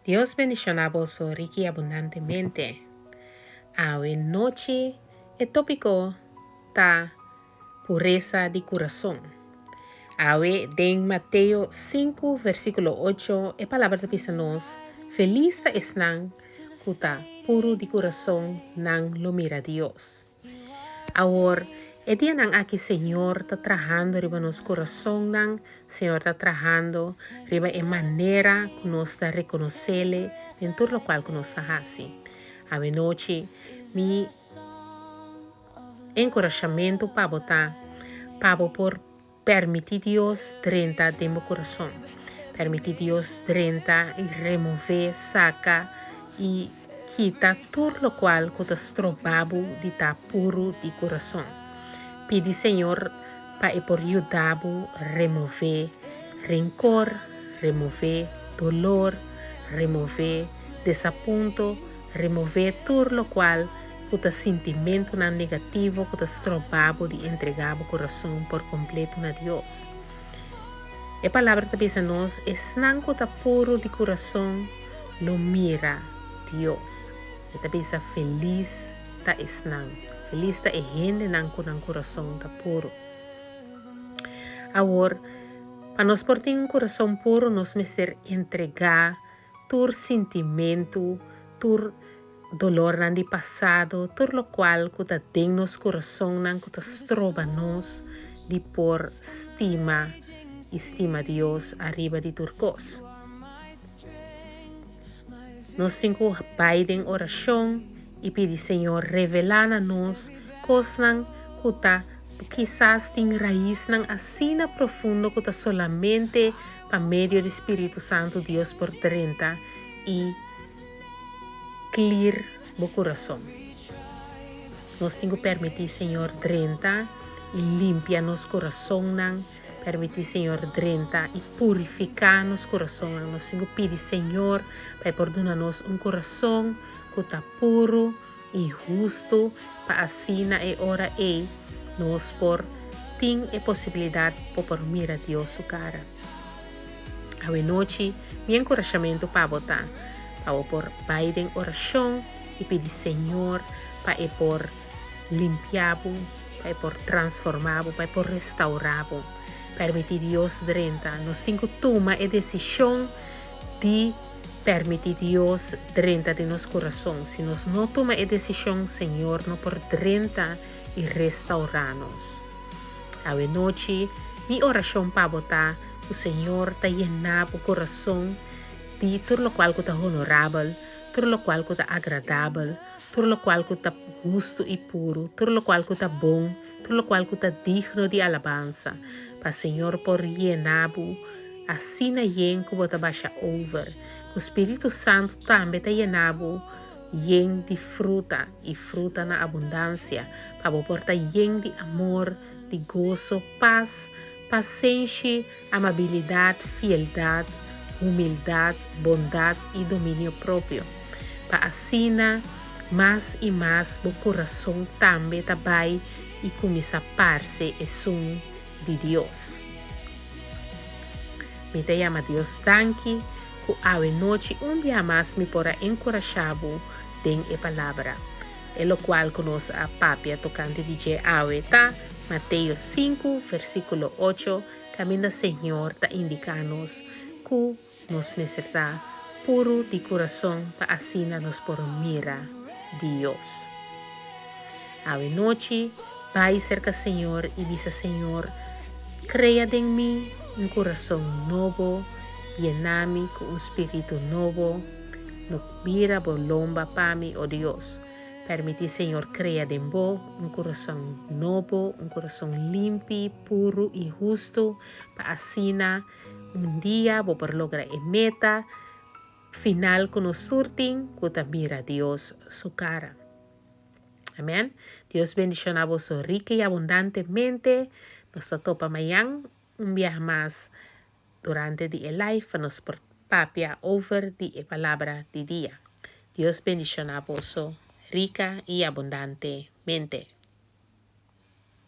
Dios bendicioná vos rica y abundantemente. Hoy noche el tópico ta pureza de corazón. Hoy en Mateo 5, versículo 8, la palabra de pisanos, feliz es nan kuta puro de corazón nan lo mira Dios. Ahora, el día nan aquí Señor está trabajando riba nos corazón nan, Señor está trabajando riba en manera que nos está reconocerle en todo lo cual que nos está así. A noche, mi encorajamiento para botar, para por permitir Dios 30 de mi corazón. Permitir Dios 30 y remover, saca y quita todo lo cual que te estrobabo de estar puro de corazón. Pide Señor para por ayudarbo remover rencor, remover dolor, remover desapunto, remover todo lo cual que te sentimento negativo que te estrobabo de entregar o corazón por completo a Dios. La palabra te dice nos es nan que está puro de corazón lo mira Dios. Te dice feliz ta es nan. Feliz ta es gente nan con corazón ta puro. Ahora, para nos por ter un corazón puro, nos merecer entregar tu sentimento, tu dolor nan di pasado, todo lo cual que ta den nos corazón nan que ta estroba nos di por estima Dios arriba de turcos. Nos tengo Biden oración y pide Señor revelar a nos cosas que ta quizás tiene raíz nan así na profundo que ta solamente para medio del Espíritu Santo Dios por 30 y clear o corazón. Nos tengo permitir Señor 30 y limpia nos corazón nan. Permitir Señor 30 y purificar nos corazón. Nos tengo pedir Señor para perdonarnos un corazón que está puro y justo para así na hora nos por tin e posibilidad por mirar a Dios su cara. A noche, mi encorajamiento para votar, para por Biden oración y pedir Señor para por limpiar, para por transformar, para por restaurar. Permitir Dios 30. Nos tengo toma a decisión de permitir Dios 30 de nuestro corazón. Si nos no toma a decisión, Señor, no por 30 y restaurarnos. A noche, mi oración para votar, el Señor te llena el corazón de todo lo cual está honorable, todo lo cual está agradable, todo lo cual está justo y puro, todo lo cual está bon, todo lo cual está digno de alabanza. Para Señor por llenabo, assim na yen que bota baixa over. O Espírito Santo também está llenabo, yen de fruta e fruta na abundância. Para portar yen de amor, de gozo, paz, paciência, amabilidade, fidelidade, humildade, bondade e domínio próprio. Para assim mais e mais o coração também vai e começa a parse e som de Dios. Me te llama Dios tanque, que a noche un día más me podrá encorajar en la palabra. En lo cual conoce a papia tocante de Aweta, Mateo 5, versículo 8, camina Señor ta indicarnos que nos necesita puro de corazón para así nos por mira Dios. A noche, vai cerca Señor y dice Señor, crea en mí un corazón nuevo, llename con un espíritu nuevo, no mira bolomba para mí, oh Dios. Permite, Señor, crea en vos un corazón nuevo, un corazón limpio, puro y justo, para así un día vos por lograr la meta final con nos surtin, que mira a Dios su cara. Amén. Dios bendicioná a vos rica y abundantemente. Nos topa mañana un viaje más durante el live nos por papia over la palabra de día. Dios bendicioná a vos rica y abundantemente.